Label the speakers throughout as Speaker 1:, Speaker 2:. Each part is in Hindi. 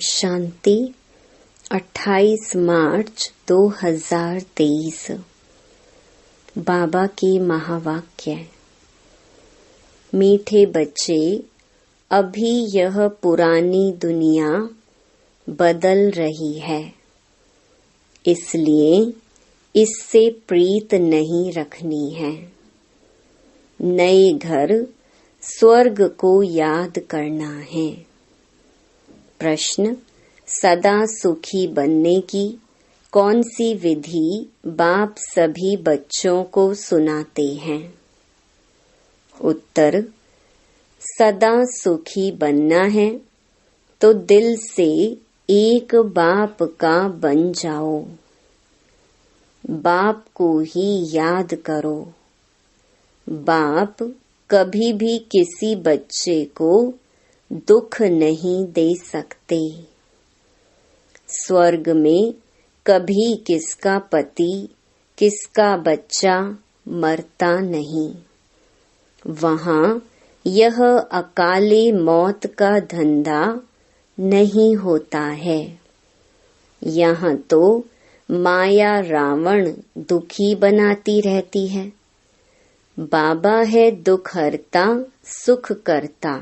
Speaker 1: शांति 28 मार्च 2023। बाबा के महावाक्य। मीठे बच्चे, अभी यह पुरानी दुनिया बदल रही है, इसलिए इससे प्रीत नहीं रखनी है। नए घर स्वर्ग को याद करना है। प्रश्न: सदा सुखी बनने की कौन सी विधि बाप सभी बच्चों को सुनाते हैं? उत्तर: सदा सुखी बनना है तो दिल से एक बाप का बन जाओ। बाप को ही याद करो। बाप कभी भी किसी बच्चे को दुख नहीं दे सकते। स्वर्ग में कभी किसका पति, किसका बच्चा मरता नहीं। वहाँ यह अकाले मौत का धंधा नहीं होता है। यहाँ तो माया रावण दुखी बनाती रहती है। बाबा है दुख हरता, सुख करता।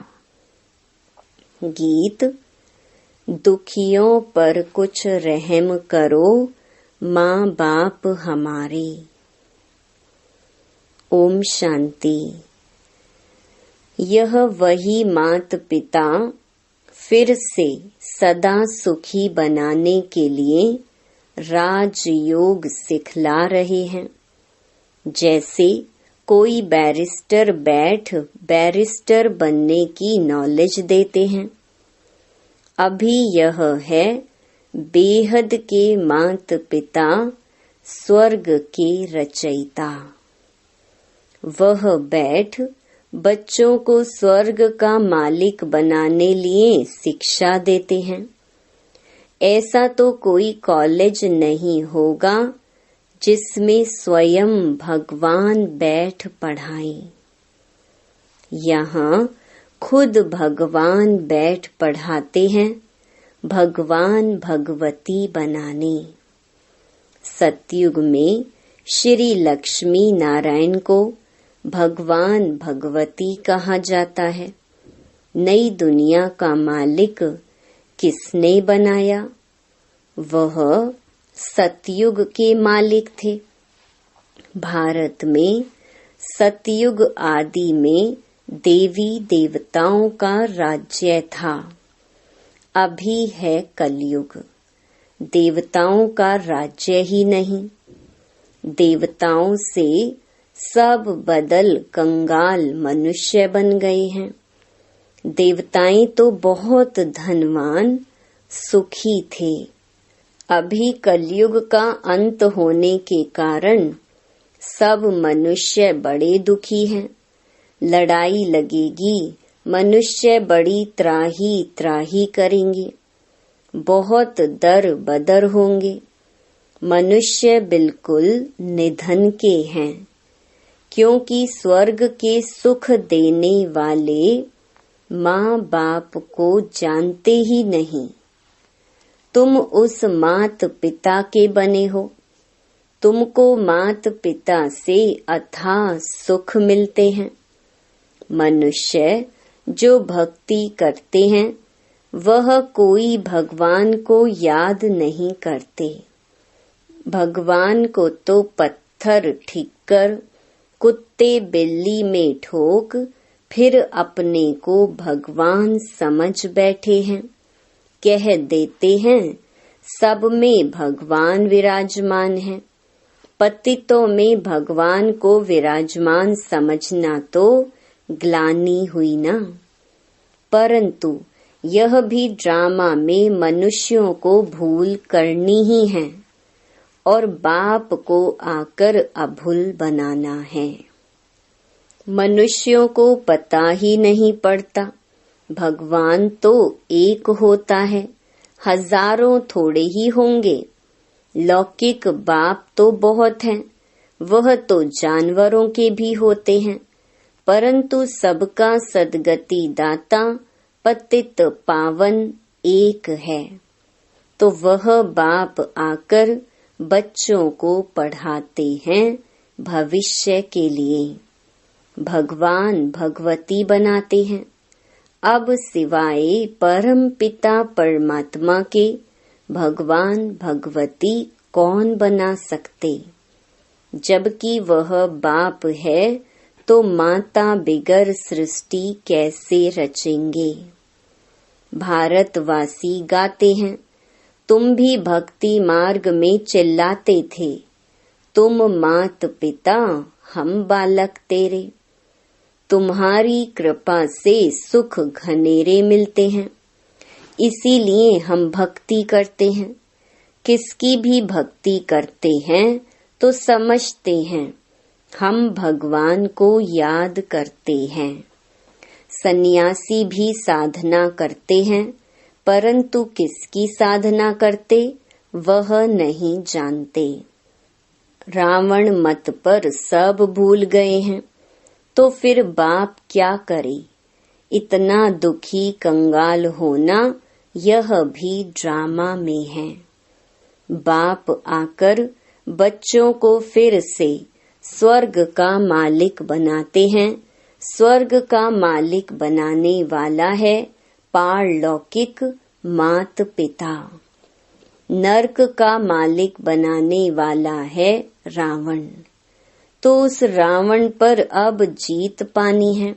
Speaker 1: गीत: दुखियों पर कुछ रहम करो, माँ बाप हमारे। ओम शांति। यह वही मात पिता फिर से सदा सुखी बनाने के लिए राजयोग सिखला रहे हैं। जैसे कोई बैरिस्टर बैरिस्टर बनने की नॉलेज देते हैं। अभी यह है बेहद के मात पिता, स्वर्ग के रचयिता। वह बच्चों को स्वर्ग का मालिक बनाने लिए शिक्षा देते हैं। ऐसा तो कोई कॉलेज नहीं होगा जिसमें स्वयं भगवान बैठ पढ़ाएं। यहाँ खुद भगवान बैठ पढ़ाते हैं, भगवान भगवती बनाने। सतयुग में श्री लक्ष्मी नारायण को भगवान भगवती कहा जाता है। नई दुनिया का मालिक किसने बनाया? वह सतयुग के मालिक थे। भारत में सतयुग आदि में देवी देवताओं का राज्य था। अभी है कलयुग, देवताओं का राज्य ही नहीं। देवताओं से सब बदल कंगाल मनुष्य बन गए हैं। देवताएं तो बहुत धनवान सुखी थे। अभी कलयुग का अंत होने के कारण सब मनुष्य बड़े दुखी हैं। लड़ाई लगेगी, मनुष्य बड़ी त्राही त्राही करेंगे। बहुत दर बदर होंगे। मनुष्य बिल्कुल निधन के हैं, क्योंकि स्वर्ग के सुख देने वाले माँ बाप को जानते ही नहीं। तुम उस मात पिता के बने हो। तुमको मात पिता से अथाह सुख मिलते हैं। मनुष्य जो भक्ति करते हैं वह कोई भगवान को याद नहीं करते। भगवान को तो पत्थर ठिक्कर, कुत्ते बिल्ली में ठोक फिर अपने को भगवान समझ बैठे हैं। कह देते हैं सब में भगवान विराजमान है। पतितों में भगवान को विराजमान समझना तो ग्लानि हुई ना। परंतु यह भी ड्रामा में मनुष्यों को भूल करनी ही है और बाप को आकर अभूल बनाना है। मनुष्यों को पता ही नहीं पड़ता भगवान तो एक होता है, हजारों थोड़े ही होंगे। लौकिक बाप तो बहुत हैं, वह तो जानवरों के भी होते हैं, परंतु सबका सद्गति दाता पतित पावन एक है, तो वह बाप आकर बच्चों को पढ़ाते हैं भविष्य के लिए। भगवान भगवती बनाते हैं। अब सिवाय परम पिता परमात्मा के भगवान भगवती कौन बना सकते? जबकि वह बाप है तो माता बिगर सृष्टि कैसे रचेंगे? भारतवासी गाते हैं, तुम भी भक्ति मार्ग में चिल्लाते थे, तुम मात पिता हम बालक तेरे। तुम्हारी कृपा से सुख घनेरे मिलते हैं, इसीलिए हम भक्ति करते हैं। किसकी भी भक्ति करते हैं तो समझते हैं हम भगवान को याद करते हैं। सन्यासी भी साधना करते हैं, परंतु किसकी साधना करते वह नहीं जानते। रावण मत पर सब भूल गए हैं, तो फिर बाप क्या करे? इतना दुखी कंगाल होना यह भी ड्रामा में है। बाप आकर बच्चों को फिर से स्वर्ग का मालिक बनाते हैं। स्वर्ग का मालिक बनाने वाला है पारलौकिक मात पिता। नरक का मालिक बनाने वाला है रावण। तो उस रावण पर अब जीत पानी है।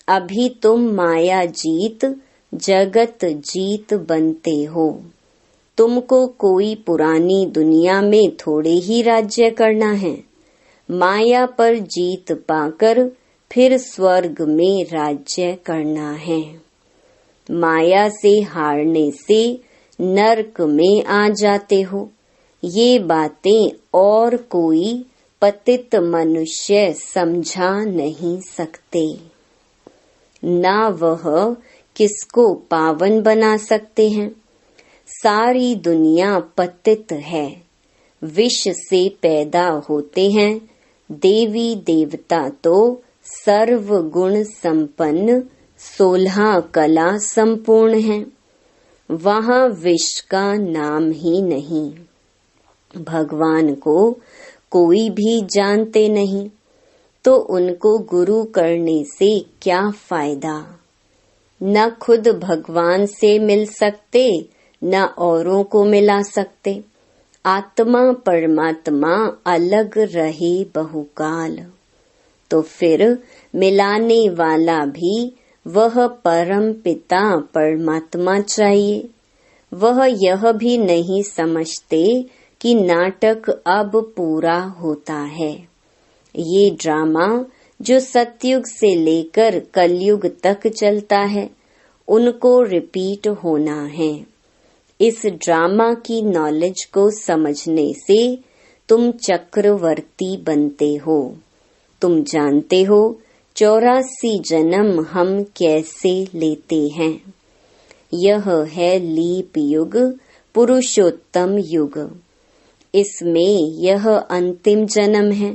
Speaker 1: अभी तुम माया जीत जगत जीत बनते हो। तुमको कोई पुरानी दुनिया में थोड़े ही राज्य करना है। माया पर जीत पाकर फिर स्वर्ग में राज्य करना है। माया से हारने से नरक में आ जाते हो। ये बातें और कोई पतित मनुष्य समझा नहीं सकते। ना वह किसको पावन बना सकते हैं। सारी दुनिया पतित है। विष से पैदा होते हैं। देवी देवता तो सर्व गुण संपन्न 16 कला संपूर्ण हैं। वहाँ विष का नाम ही नहीं। भगवान को कोई भी जानते नहीं, तो उनको गुरु करने से क्या फायदा? न खुद भगवान से मिल सकते, न औरों को मिला सकते। आत्मा परमात्मा अलग रहे बहुकाल, तो फिर मिलाने वाला भी वह परम पिता परमात्मा चाहिए। वह यह भी नहीं समझते कि नाटक अब पूरा होता है। ये ड्रामा जो सतयुग से लेकर कलयुग तक चलता है, उनको रिपीट होना है। इस ड्रामा की नॉलेज को समझने से तुम चक्रवर्ती बनते हो। तुम जानते हो 84 जन्म हम कैसे लेते हैं। यह है लीप युग, पुरुषोत्तम युग। इसमें यह अंतिम जन्म है।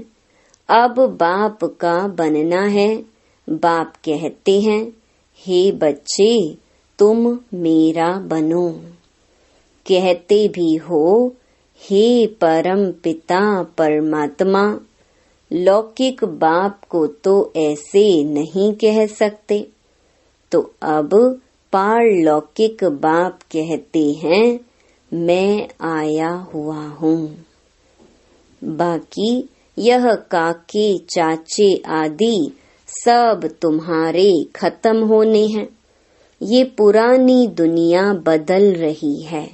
Speaker 1: अब बाप का बनना है। बाप कहते हैं, हे बच्चे तुम मेरा बनो। कहते भी हो, हे परम पिता परमात्मा। लौकिक बाप को तो ऐसे नहीं कह सकते, तो अब पारलौकिक बाप कहते हैं, मैं आया हुआ हूँ। बाकी यह काके चाचे आदि सब तुम्हारे खत्म होने हैं। ये पुरानी दुनिया बदल रही है।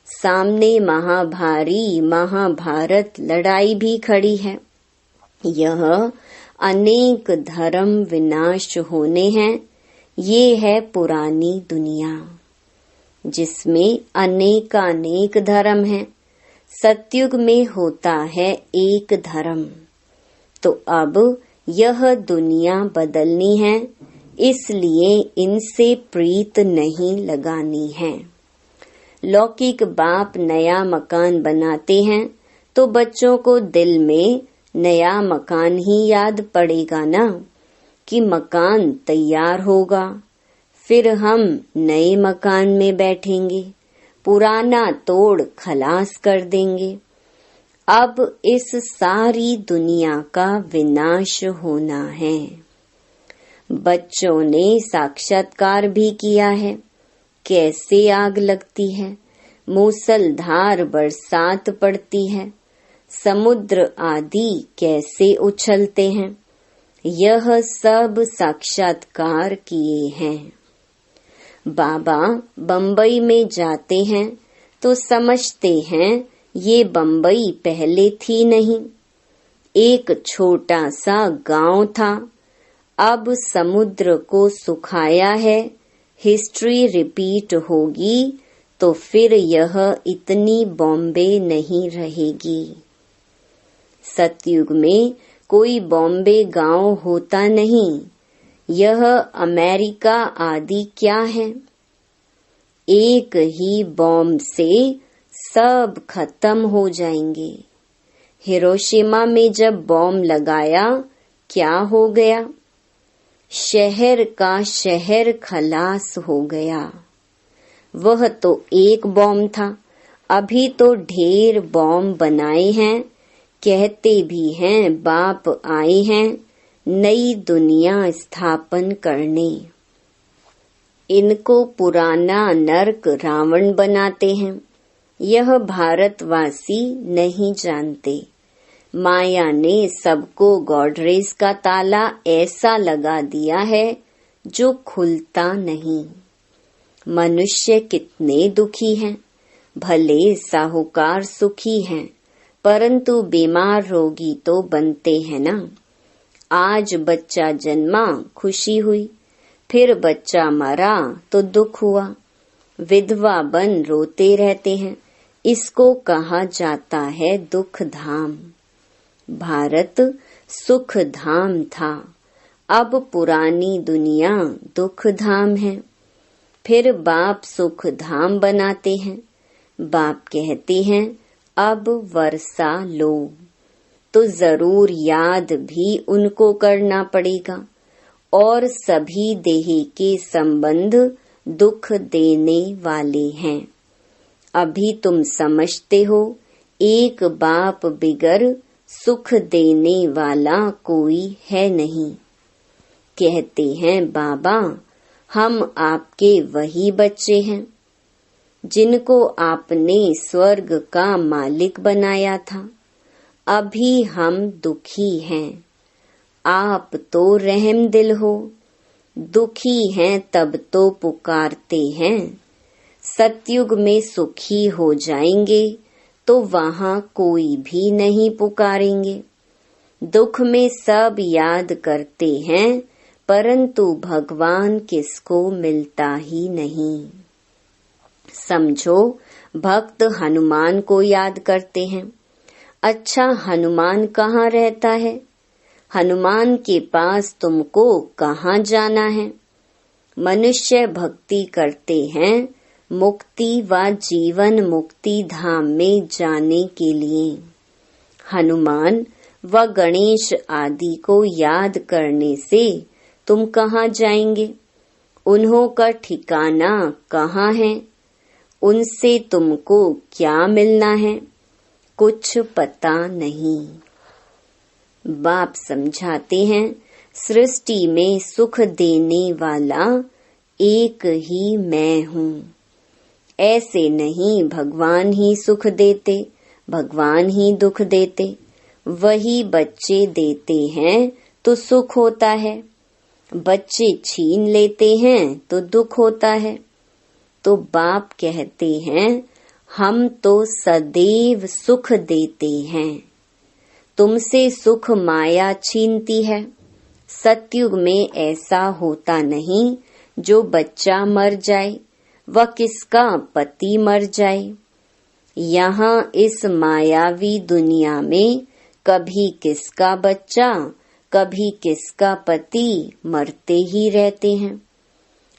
Speaker 1: सामने महाभारी महाभारत लड़ाई भी खड़ी है। यह अनेक धर्म विनाश होने हैं। ये है पुरानी दुनिया, जिसमें अनेकानेक धर्म हैं। सतयुग में होता है एक धर्म। तो अब यह दुनिया बदलनी है, इसलिए इनसे प्रीत नहीं लगानी है। लौकिक बाप नया मकान बनाते हैं, तो बच्चों को दिल में नया मकान ही याद पड़ेगा ना, कि मकान तैयार होगा, फिर हम नए मकान में बैठेंगे, पुराना तोड़ खलास कर देंगे। अब इस सारी दुनिया का विनाश होना है। बच्चों ने साक्षात्कार भी किया है, कैसे आग लगती है, मूसलधार बरसात पड़ती है, समुद्र आदि कैसे उछलते हैं, यह सब साक्षात्कार किए हैं। बाबा बम्बई में जाते हैं तो समझते हैं ये बम्बई पहले थी नहीं, एक छोटा सा गांव था, अब समुद्र को सुखाया है, हिस्ट्री रिपीट होगी तो फिर यह इतनी बॉम्बे नहीं रहेगी। सतयुग में कोई बॉम्बे गांव होता नहीं, यह अमेरिका आदि क्या है। एक ही बॉम्ब से सब खत्म हो जाएंगे। हिरोशिमा में जब बॉम्ब लगाया क्या हो गया, शहर का शहर खलास हो गया। वह तो एक बॉम्ब था, अभी तो ढेर बॉम्ब बनाए हैं, कहते भी हैं बाप आए हैं नई दुनिया स्थापन करने। इनको पुराना नरक रावण बनाते हैं, यह भारतवासी नहीं जानते। माया ने सबको गॉडरेज का ताला ऐसा लगा दिया है जो खुलता नहीं। मनुष्य कितने दुखी हैं, भले साहूकार सुखी हैं, परंतु बीमार रोगी तो बनते हैं ना। आज बच्चा जन्मा खुशी हुई, फिर बच्चा मरा तो दुख हुआ, विधवा बन रोते रहते हैं, इसको कहा जाता है दुख धाम। भारत सुख धाम था, अब पुरानी दुनिया दुख धाम है। फिर बाप सुख धाम बनाते हैं, बाप कहते हैं अब वर्षा लो, तो जरूर याद भी उनको करना पड़ेगा। और सभी देही के संबंध दुख देने वाले हैं। अभी तुम समझते हो एक बाप बिगर सुख देने वाला कोई है नहीं। कहते हैं बाबा हम आपके वही बच्चे हैं जिनको आपने स्वर्ग का मालिक बनाया था। अभी हम दुखी हैं, आप तो रहम दिल हो, दुखी हैं तब तो पुकारते हैं। सतयुग में सुखी हो जाएंगे तो वहाँ कोई भी नहीं पुकारेंगे। दुख में सब याद करते हैं, परंतु भगवान किसको मिलता ही नहीं। समझो भक्त हनुमान को याद करते हैं। अच्छा हनुमान कहाँ रहता है? हनुमान के पास तुमको कहाँ जाना है? मनुष्य भक्ति करते हैं मुक्ति व जीवन मुक्ति धाम में जाने के लिए। हनुमान व गणेश आदि को याद करने से तुम कहाँ जाएंगे? उन्हों का ठिकाना कहाँ है? उनसे तुमको क्या मिलना है? कुछ पता नहीं। बाप समझाते हैं सृष्टि में सुख देने वाला एक ही मैं हूँ। ऐसे नहीं भगवान ही सुख देते, भगवान ही दुख देते। वही बच्चे देते हैं तो सुख होता है, बच्चे छीन लेते हैं तो दुख होता है। तो बाप कहते हैं हम तो सदैव सुख देते हैं, तुमसे सुख माया छीनती है। सतयुग में ऐसा होता नहीं जो बच्चा मर जाए व किसका पति मर जाए। यहाँ इस मायावी दुनिया में कभी किसका बच्चा कभी किसका पति मरते ही रहते हैं।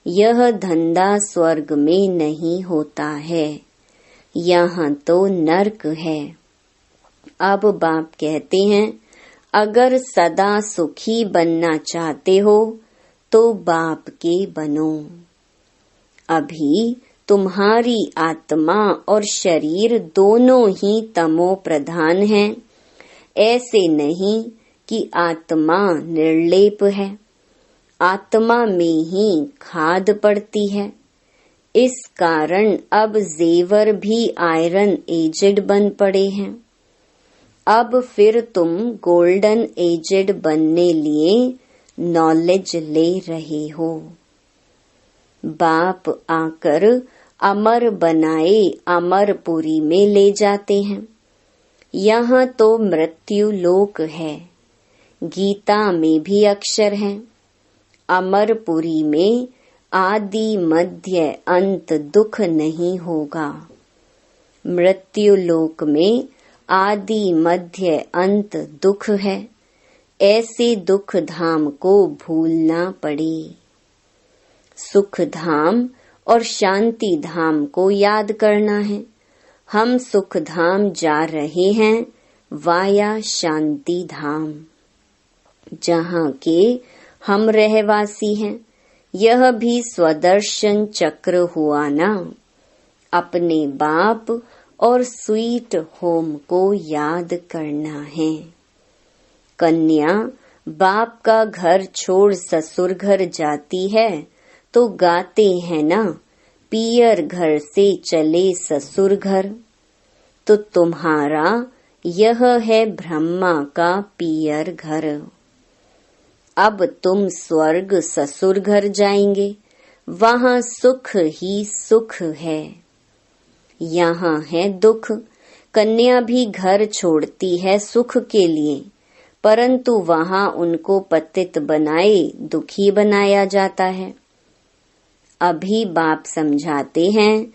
Speaker 1: यह धंधा स्वर्ग में नहीं होता है, यहाँ तो नरक है। अब बाप कहते हैं अगर सदा सुखी बनना चाहते हो तो बाप के बनो। अभी तुम्हारी आत्मा और शरीर दोनों ही तमो प्रधान हैं। ऐसे नहीं कि आत्मा निर्लेप है, आत्मा में ही खाद पड़ती है। इस कारण अब जेवर भी आयरन एजेड बन पड़े हैं। अब फिर तुम गोल्डन एजेड बनने लिए नॉलेज ले रहे हो। बाप आकर अमर बनाए अमरपुरी में ले जाते हैं। यहाँ तो मृत्यु लोक है। गीता में भी अक्षर है, अमरपुरी में आदि मध्य अंत दुख नहीं होगा। मृत्यु लोक में आदि मध्य अंत दुख है। ऐसे दुख धाम को भूलना पड़े। सुख धाम और शांति धाम को याद करना है। हम सुख धाम जा रहे हैं वाया शांति धाम, जहाँ के हम रहवासी हैं। यह भी स्वदर्शन चक्र हुआ ना। अपने बाप और स्वीट होम को याद करना है। कन्या बाप का घर छोड़ ससुर घर जाती है तो गाते हैं ना, पियर घर से चले ससुर घर। तो तुम्हारा यह है ब्रह्मा का पियर घर। अब तुम स्वर्ग ससुर घर जाएंगे, वहाँ सुख ही सुख है। यहाँ है दुख। कन्या भी घर छोड़ती है सुख के लिए, परंतु वहाँ उनको पतित बनाए दुखी बनाया जाता है। अभी बाप समझाते हैं,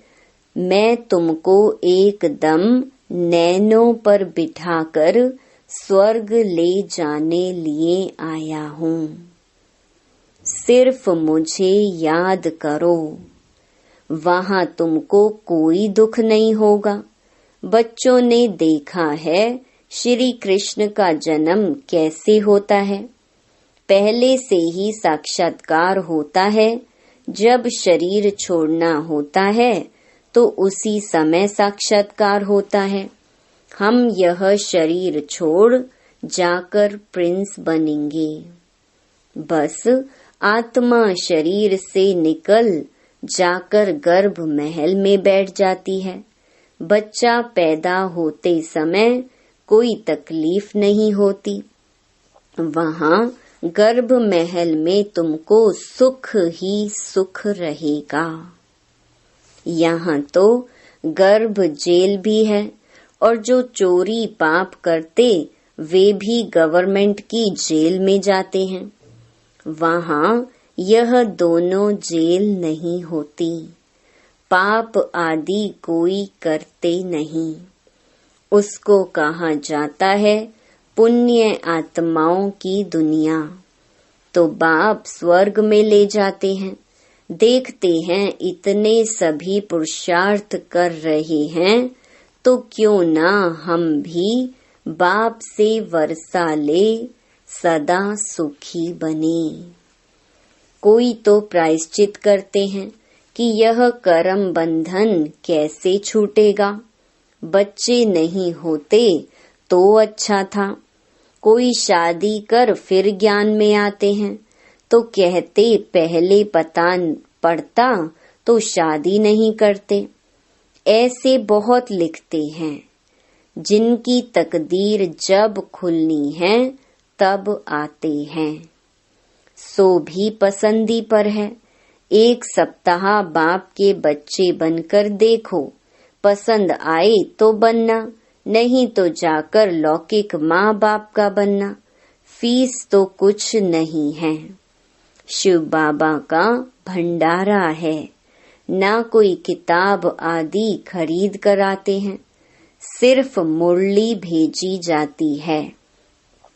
Speaker 1: मैं तुमको एकदम नैनों पर बिठाकर स्वर्ग ले जाने लिए आया हूँ। सिर्फ मुझे याद करो, वहाँ तुमको कोई दुख नहीं होगा। बच्चों ने देखा है श्री कृष्ण का जन्म कैसे होता है। पहले से ही साक्षात्कार होता है। जब शरीर छोड़ना होता है तो उसी समय साक्षात्कार होता है। हम यह शरीर छोड़ जाकर प्रिंस बनेंगे। बस आत्मा शरीर से निकल जाकर गर्भ महल में बैठ जाती है। बच्चा पैदा होते समय कोई तकलीफ नहीं होती। वहाँ गर्भ महल में तुमको सुख ही सुख रहेगा। यहाँ तो गर्भ जेल भी है, और जो चोरी पाप करते वे भी गवर्नमेंट की जेल में जाते हैं। वहाँ यह दोनों जेल नहीं होती। पाप आदि कोई करते नहीं। उसको कहा जाता है पुण्य आत्माओं की दुनिया। तो बाप स्वर्ग में ले जाते हैं। देखते हैं इतने सभी पुरुषार्थ कर रहे हैं, तो क्यों ना हम भी बाप से वर्षा ले सदा सुखी बने। कोई तो प्रायश्चित करते हैं कि यह कर्म बंधन कैसे छूटेगा। बच्चे नहीं होते तो अच्छा था। कोई शादी कर फिर ज्ञान में आते हैं तो कहते पहले पता पड़ता तो शादी नहीं करते। ऐसे बहुत लिखते हैं। जिनकी तकदीर जब खुलनी है तब आते हैं। सो भी पसंदी पर है। एक सप्ताह बाप के बच्चे बनकर देखो, पसंद आए तो बनना, नहीं तो जाकर लौकिक माँ बाप का बनना। फीस तो कुछ नहीं है। शिव बाबा का भंडारा है। ना कोई किताब आदि खरीद कर आते हैं, सिर्फ मुरली भेजी जाती है।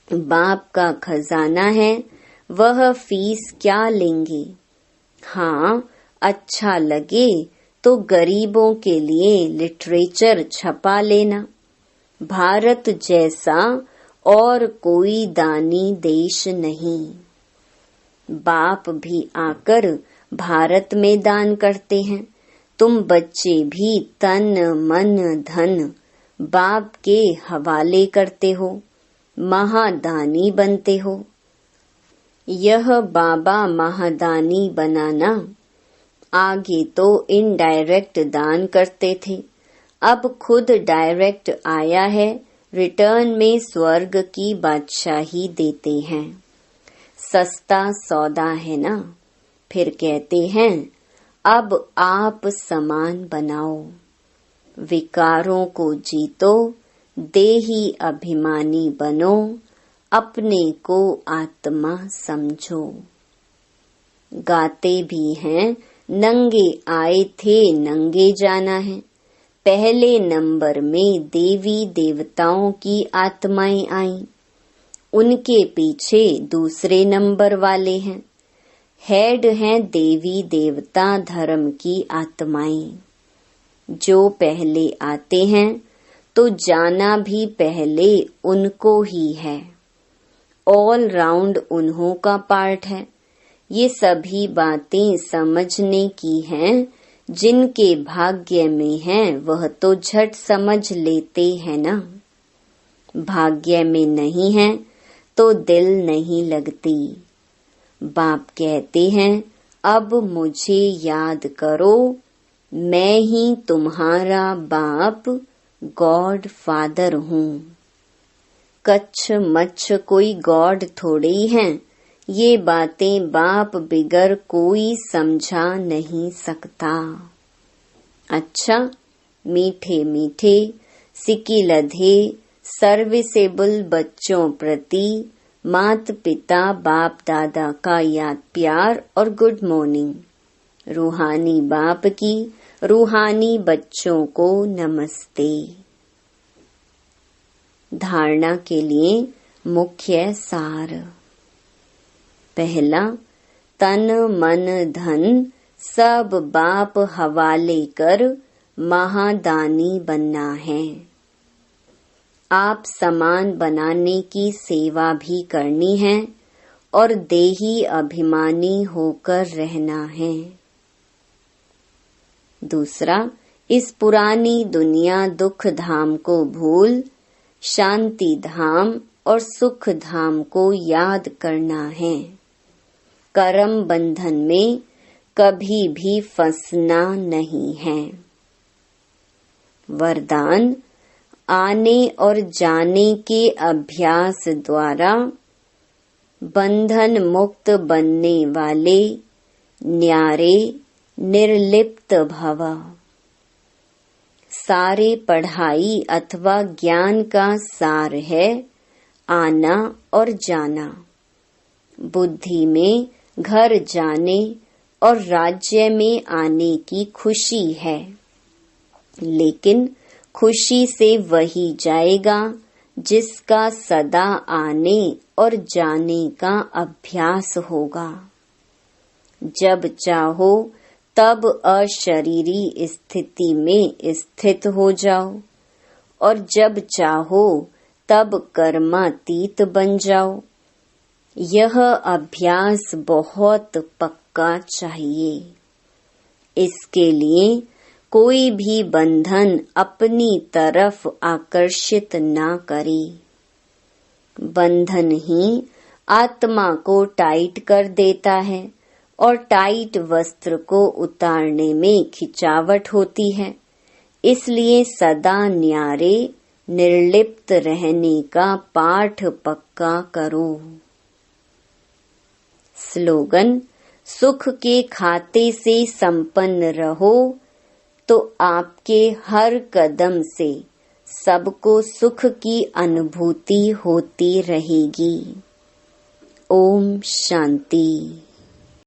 Speaker 1: बाप का खजाना है, वह फीस क्या लेंगे। हाँ, अच्छा लगे तो गरीबों के लिए लिटरेचर छपा लेना। भारत जैसा और कोई दानी देश नहीं। बाप भी आकर भारत में दान करते हैं, तुम बच्चे भी तन मन धन बाप के हवाले करते हो, महादानी बनते हो। यह बाबा महादानी बनाना, आगे तो इनडायरेक्ट दान करते थे, अब खुद डायरेक्ट आया है, रिटर्न में स्वर्ग की बादशाही देते हैं। सस्ता सौदा है ना। फिर कहते हैं अब आप समान बनाओ, विकारों को जीतो, देही अभिमानी बनो, अपने को आत्मा समझो। गाते भी हैं नंगे आए थे नंगे जाना है। पहले नंबर में देवी देवताओं की आत्माएं आईं, उनके पीछे दूसरे नंबर वाले हैं। हेड हैं देवी देवता धर्म की आत्माएं। जो पहले आते हैं तो जाना भी पहले उनको ही है। ऑल राउंड उन्हों का पार्ट है। ये सभी बातें समझने की हैं, जिनके भाग्य में है वह तो झट समझ लेते हैं ना। भाग्य में नहीं है तो दिल नहीं लगती। बाप कहते हैं अब मुझे याद करो, मैं ही तुम्हारा बाप गॉड फादर हूँ। कच्छ मच्छ कोई गॉड थोड़े ही हैं। ये बातें बाप बिगर कोई समझा नहीं सकता। अच्छा, मीठे मीठे सिकिलधे सर्विसेबल बच्चों प्रति माता पिता बाप दादा का याद प्यार और गुड मॉर्निंग। रूहानी बाप की रूहानी बच्चों को नमस्ते। धारणा के लिए मुख्य सार। पहला, तन मन धन सब बाप हवाले कर महादानी बनना है। आप समान बनाने की सेवा भी करनी है और देही अभिमानी होकर रहना है। दूसरा, इस पुरानी दुनिया दुख धाम को भूल शांति धाम और सुख धाम को याद करना है। कर्म बंधन में कभी भी फंसना नहीं है। वरदान, आने और जाने के अभ्यास द्वारा बंधन मुक्त बनने वाले न्यारे निर्लिप्त भव। सारे पढ़ाई अथवा ज्ञान का सार है आना और जाना। बुद्धि में घर जाने और राज्य में आने की खुशी है, लेकिन खुशी से वही जाएगा जिसका सदा आने और जाने का अभ्यास होगा। जब चाहो तब अशरीरी स्थिति में स्थित हो जाओ और जब चाहो तब कर्मातीत बन जाओ। यह अभ्यास बहुत पक्का चाहिए। इसके लिए कोई भी बंधन अपनी तरफ आकर्षित ना करे। बंधन ही आत्मा को टाइट कर देता है और टाइट वस्त्र को उतारने में खिंचावट होती है। इसलिए सदा न्यारे निर्लिप्त रहने का पाठ पक्का करो। स्लोगन, सुख के खाते से संपन्न रहो तो आपके हर कदम से सबको सुख की अनुभूति होती रहेगी। ओम शांति।